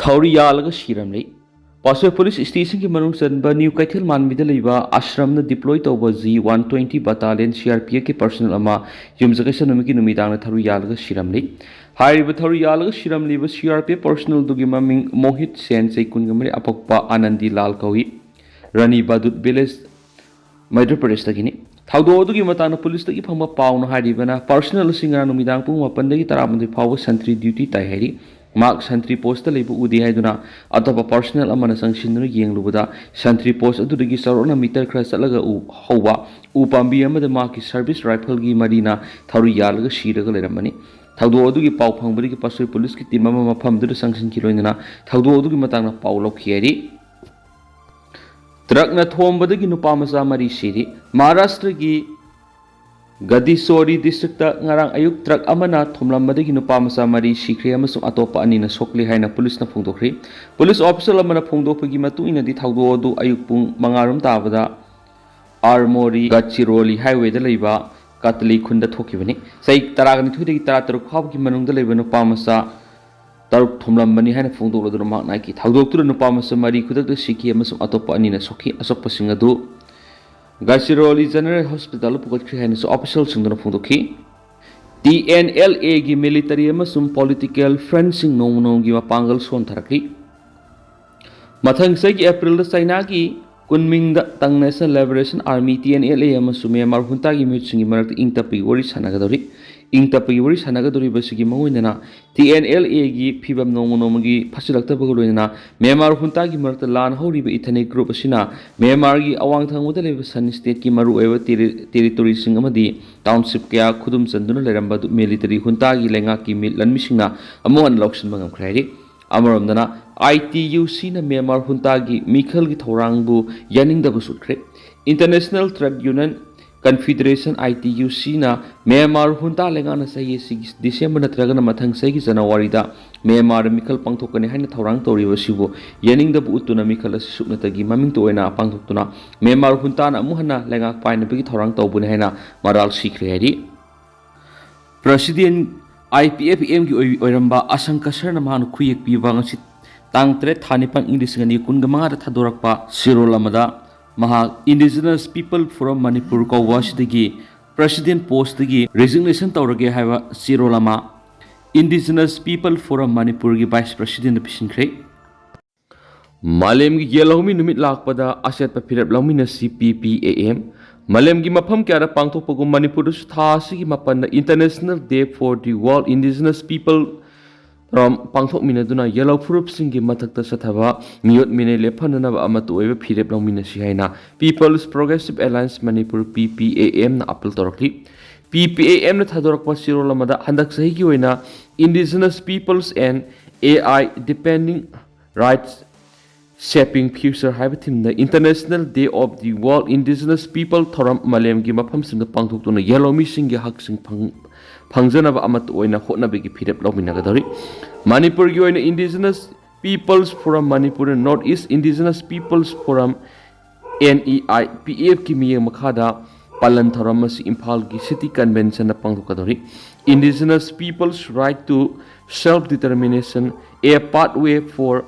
Thauri yalaga shiram lei. Paswa police station ki manung sanba new kaithil manbida leiba ashram na deploy tawba Z120 battalion CRPF ki personnel ama yumjaga sanumiki numidang na thauri yalaga shiram lei. Hairiba thauri yalaga shiram leiba CRPF personnel dugi maming Mohit Sen sei kungamari apokpa Anandi Lal kawi Rani Badut village Madhya Pradesh tagini. Thaudo dugi matana police tagi phangba pauna hairibana personnel singra numidang pung mapandagi taramandi phawa sentry duty tai hairi. Mark Santri Post Lebu Udi Haiduna, Atapa personal Amana Sanction Yang Lubuda, Santri Post Adurigi Sarona meter Crasalaga Hova, Upambi Ama the Marki Service Rifle Gi Marina, Tauri Yalaga Shira Galamani, Taudo Odugi Pau Pambri Pasu Police Timama Pam to the Sanction Kilona, Taudo Odugi Matana Paulo Kieri. Trakna Tomba the Ginupamasa Mari City, Maharashtra Gi Gadisori district ngarang ayuk truck amana thomlambada gi nupa masa mari sikre amasung atopa ani na sokli haina police na phongdokri police officer amana phongdokpagi matu ina di thaudo du ayuk pung mangarum tabada armory gachiroli highway da leiba katli khunda thokibani sai taragani thudi gi tara taruk khab gi manung da leiba nupa masa taruk thomlambani haina phongdoklo du mak nai ki thaudo tu nupa masa mari khudak da sikhi amasung atopa ani na sokhi asokpa singa du Gachiroli General Hospital Pukatri Hanis official Sundana Fundoki TNLA gi military amasum political fencing no gi mapangal son tharaki Mathang segi April da China gi kunming da tang National Liberation Army TNLA amasum Myanmar hunta gi mitsingi marak ingtapi wari sanagadori ingtapi wari sanagadori basigi mangoinana TNLA gi phibam no gi phasilakta bagoloina Myanmar hunta gi marak lan hori be ethnic group asina Myanmar gi awang thangmuda leba Sun state ki maru eva territory sing amadi township kya khudum chanduna leramba du military hunta gi lenga ki mil lanmisingna amon loksin mangam khrari amaramdana ITUC na Myanmar hunta gi mikhal gi thorangbu yaning da busukre International Trade Union Confederation ITUC na Myanmar hunta lenga na sayi December na tragana mathang sayi January da Myanmar mikhal pangthokani haina thorang toriba sibu yaning da bu utuna mikhal asukna tagi maming to oina pangthokuna Myanmar hunta na muhana lenga paina bigi thorang tawbuni haina maral sikre hari President IPFM gi oirakpa Ashang kaser na manu khuyek piba ngasi tang 3 thanipang English ngani kungamanga da thadorakpa sirolamada Maha Indigenous people from Manipur ko wasidagi President post dagi resignation tawrage haiba sirolama Indigenous people from Manipur gi Vice President Pishinkre Malem gi yelawmi numit lakpada aset pa phirap lawmi na CPPAM Malem gi mafam kya ra pangthokpagum Manipur su thasi gi mapan International Day for the World Indigenous People Ram pangthok minaduna yellow furup singi matakta sathaba miyot mine lephanana ba amatu oiba phirep lawmina si haina People's Progressive Alliance Manipur PPAM na appeal torokli PPAM na thadorakpa sirolamada handak sahi gi oina Indigenous Peoples and AI Depending Rights Shaping Future haiba thimna International Day of the World Indigenous People thoram malem gi mafam singa pangthok tuna yellow mi singi hak sing Pangjanaba amat oina hotnabegi phirep lawminagadori Manipur gi oina Indigenous Peoples Forum Manipur North East Indigenous Peoples Forum NEI PF ki miyeng makhada palan thoram masi Imphal gi City Convention na pangthokadori Indigenous Peoples Right to Self Determination a pathway for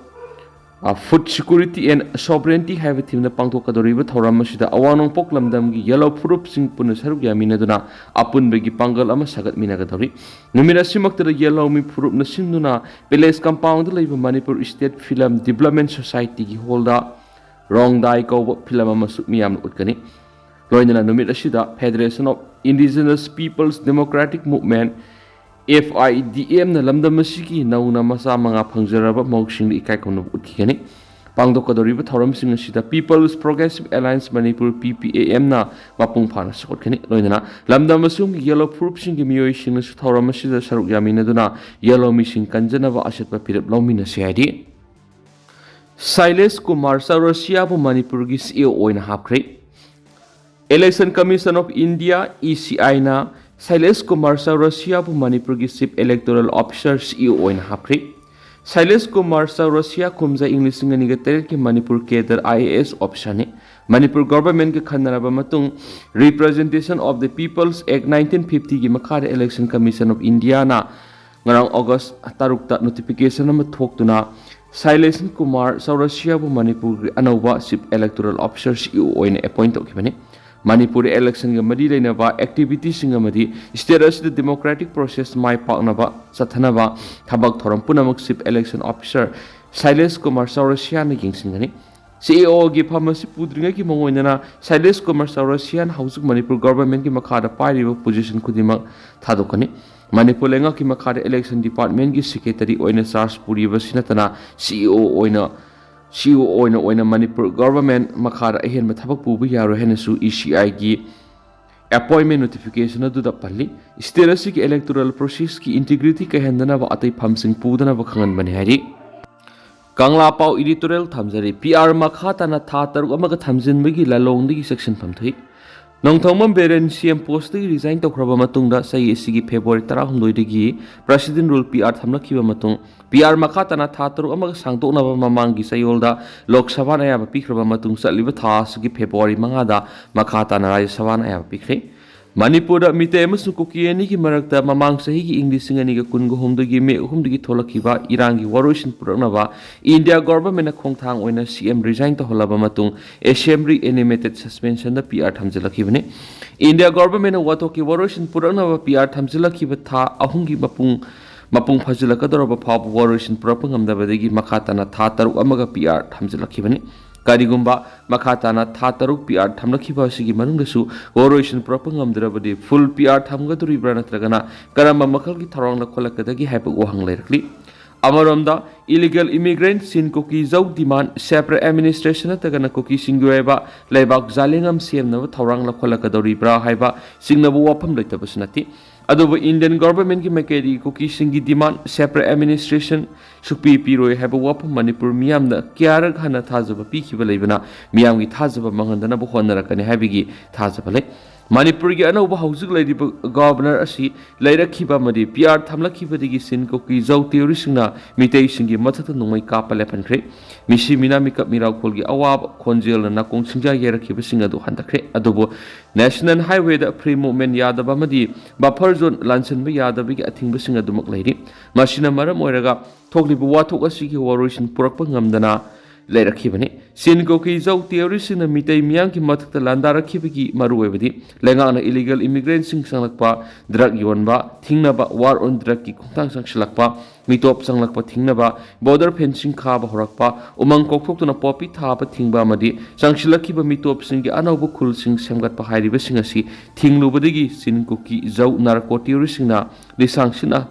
food security and sovereignty have a team the pangthokadori thoram masida awanong poklamdam gi yellow furup sing puna saruk yaminaduna apun begi pangal ama sagat minagadori numira simakta yellow mi furup na sinduna village compound leiba Manipur State Film Development Society gi holda wrong dai ko film ama sukmiyam utkani loinana numira sida Federation of Indigenous Peoples Democratic Movement FIDM na lamdam masigi nauna masa mga pangjaraba mauksing ikai kono utkani pangdokadori thoram sing sida People's Progressive Alliance Manipur PPAM na mapung phana sakotkani loinana lamdam masung yellow furup sing gi miyoi sing su thoram sida saruk yamina duna yellow missing kanjanaba asetpa pirap lawmina siadi Silas Kumar Saurasia bu Manipur gi CEO oina hapkre Election Commission of India ECI na Silas Kumar Saurasia bu Manipur gi Chief Electoral Officer CEO oina hapkre Silas Kumar Saurasia kumza English ngani ga tere ki Manipur Kedar IAS officer ne Manipur government ke khanaraba matung Representation of the People's Act 1950 gi makhara Election Commission of India na ngarang August tarukta notification ama thoktuna Sailesh Kumar Saurasiabu Manipur Anova Chief Electoral Officer CEO in appoint Okibani. Manipur election Gamadi Lenava activities Singamadi, status the democratic process my Paknava, Satanava, Tabak Thorampunamak Chief Election Officer, Sailesh Kumar Saurasian Kingsingani. CEO gi pharmacy pudringa ki mongoinana Sailesh Kumar Saurasian House Manipur government ki makada pariba position kudima thadokani. Manipur lenga ki makada election department ki secretary oina charge puriba sinatana CEO oina Manipur government makada ahen mathabak pubu yaro henesu ECI gi appointment notification adu da palli status ki electoral process ki integrity ka hendana ba atai phamsing pudana ba khangan bani hari Kangla Pau editorial Thamjari PR Makhatana Tatar Amaga Thamjin Migi Lalong the section Pamthi. Nong Thomam Beren CM post resign to Krabamatunda say Sigi February Tarahundigi, President Rule PR Thamlakiva Matung, PR Makhatana Tatar Amaga Sangtona Mamangi Sayolda, Lok Savana Ava Pikraba Matung Salivata Sigi February Mangada, Makhatana Rai Savana Ava Pikre. Manipura mite amasung Kuki ki marakta mamang sahi English singani ga kungo humdagi me humdagi tholakiba Irangi waroshin puraknaba India government na khongthang oina CM resign to holaba matung assembly animated suspension da PR thamjalakibane India government na watoki waroshin puraknaba PR thamjalakiba tha ahungi mapung phajilakadoroba phab waroshin purapangamdabadagi makhatana tha taruk amaga PR thamjalakibane Karigumba Makhatana Tataruk PR Tamlakiba Sigi Manungasu, Orotion Propangam Drabadi, full PR Tamgaturi Branatragana, Karama Makalki Taranga Kolakadagi Hypo Wahang Lerkli. Amaronda, illegal immigrants sin Kuki Zo demand separate administration at Tagana Kuki Singueva, Lebak Zalingam CM Nava Tarang La Kolakadori Bra Haiba, Singnabu Wapam Letabasanati. Adobo Indian government ki makeri Kuki Singi demand separate administration Shukpi Piro have a wapam Manipur Miam the Kiara Hana Tazaba Piki Valevana, Miami Tazaba Mahandana Bohonakani Habigi Tazabale. Manipur gi anova hauzik lady governor asi laira khiba madi PR thamla khiba digi sin Kuki Zo theory singna mitei singi mathata nungmai kapa lepan khre misi mina mikap mirau kholgi awab khonjel na kong singja yera khiba singa do handakre adobo national highway da free movement yadaba madi buffer zone lanchen ba yadaba gi athing ba singa dumak lairi masina maram oiraga thoklibu wathok asi gi waroshin purakpa ngamdana Lerakibani, Sin Kuki Zo theory sin a mitei mianki matak landara kibiki maruebidi, Langana illegal immigrants sing sanglakpa, drug yonba, Tingnaba, war on drug ki kuntang sang shalakpa, mitop sanglakpa Tingnaba, border fencing kaba horakpa, umang kokok to na poppy tapa Tingba madi, sang shilakiba mitop singi anobukul sing samgat pahari besingasi, Tinglubadigi, Sin Kuki Zo narco theory singna, Lisang sina.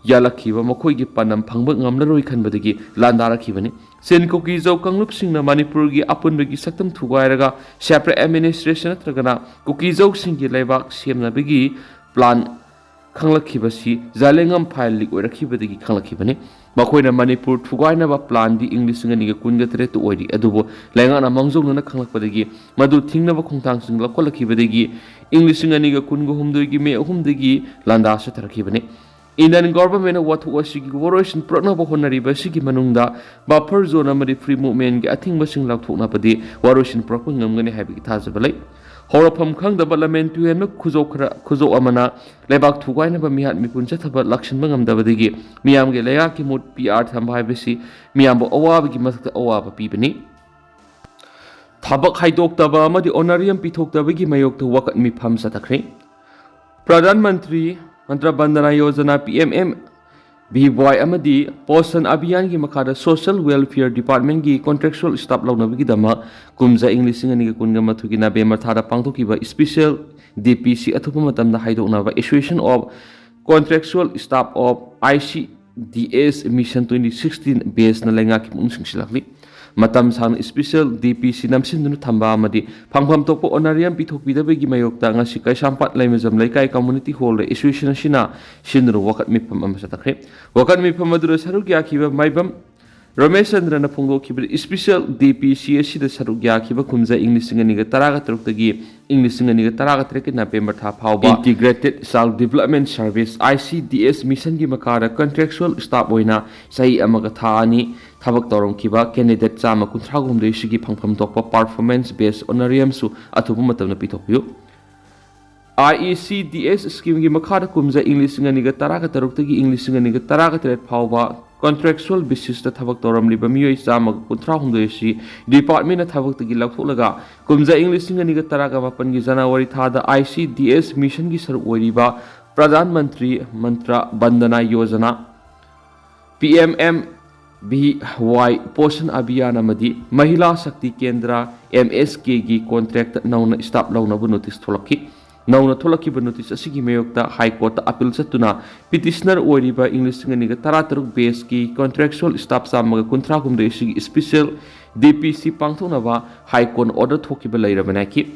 Yalakiba Makoigi Panam Pangbang Amlaroi Kanbadigi, Landara Kibani, Sen Kuki Zo Kanglup Singna Manipurgi Apunbagi Satam Tugairaga, separate administration at Ragana, Kuki Zo Singi Lebak, Siemna Bigi, Plan Kanglakibasi, Zalengam Pile or Kibadigi Kanglakibani, Makhoina Manipur Thugainaba plan the English Singaniga Kungatret to Odi, Adubo, Langana Mangzong Kanglakadigi, Madu Tingnava Kuntang Singla Kolakibadigi, English Singaniga Kungo Humdigi Me Humdigi, Landasa Tarakibani. Indian government what was she Waroshin Pranaba Honari Basiki Manunda, Buffer Zone Amadi free movement, getting Basing Latunapadi, Waroshin Propangam Gani Habi Tazabale. Horapam Kang the Balament to him Kuzo Amana, Lebak to Guinaba Mihat Mipunjataba Lakshan Mangam Dabadigi, Miam Geleaki Mut PR Tambabisi, Miambo Owabiki Masta Owaba Pipani. Tabak Haidok Daba Amadi Honorium Pitok Dabigi Mayok to walk at me Pam Satakre. Pradhan Mantri Mantra Bandana Yojana PMM BY Amadi Posan Abhiyan ki makada Social Welfare Department ki contractual staff launabigi dama kumza English ngani kunga mathuki na bemar thada pangthoki ba special DPC athupa matamda haidokna ba association of contractual staff of ICDS mission 2016 base na lenga ki mun singsilakli matam sang special DPC namsin dunu thamba amadi phangpham tokpo honorarium pithokbidabegi mayokta ngasi kaisampat laimajam laikai community hall association sina sinru wakat mipam amasatakre wakat mipam adura saruk yakhiba maibam Ramesh Chandra na phongdo khiba special DPC sida saruk yakhiba kumza English ngani ga taraga tarukdagi English ngani ga taraga trek na November tha phawba integrated self development service ICDS mission gi makara contractual staff oina sahi amaga tha ani thabak torong kiba candidate chama kunthagum de sigi phangpham tokpa performance based honorarium su athubu matam na pithokyu IECDS scheme gi makara kumza English ngani ga taraga tarukdagi English ngani ga taraga tret phawba contractual basis ta thabak toramliba miyoi chama kunthra humdoi si department na thabak tagi lauktholaga kumza english singa niga taraga mapan gi January thada ICDS mission gi saru oiriba Pradhan Mantri Mantra Bandana Yojana PMM BY Poshan Abhiyan amadi Mahila Shakti Kendra MSK gi contract nauna stop launa bu notice tholaki nauna tholaki bu notice asigi mayokta High Court appeal chatuna petitioner oiriba English ngani ga 13 base ki contractual staff samaga kunthra kumde isigi special DPC pangthonaba High Court order thokiba leirabana ki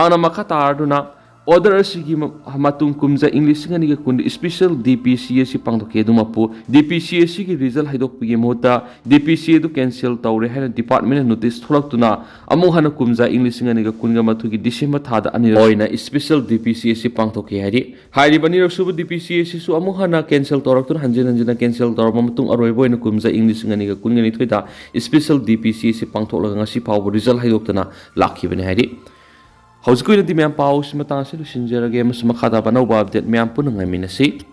mana makha tarduna order asigi matung kumza English ngani ga kun special DPC si pangthoke dumapu DPC si gi result haidok pigi mota DPC du cancel tawre hena department notice tholaktuna amu hana kumza English ngani ga kun ga mathu gi December thada ani oina special DPC si pangthoke hari hairi bani raksubu DPC si su amu hana cancel tawraktun hanjena cancel tawra matung aroi boina kumza English ngani ga kun ngani thoida special DPC si pangtholaga ngasi pawbu result haidoktuna lakhi bani hari How's going to be a pause? Matansi to Sinjera game as Makata Banova that Mampunanga Minasi.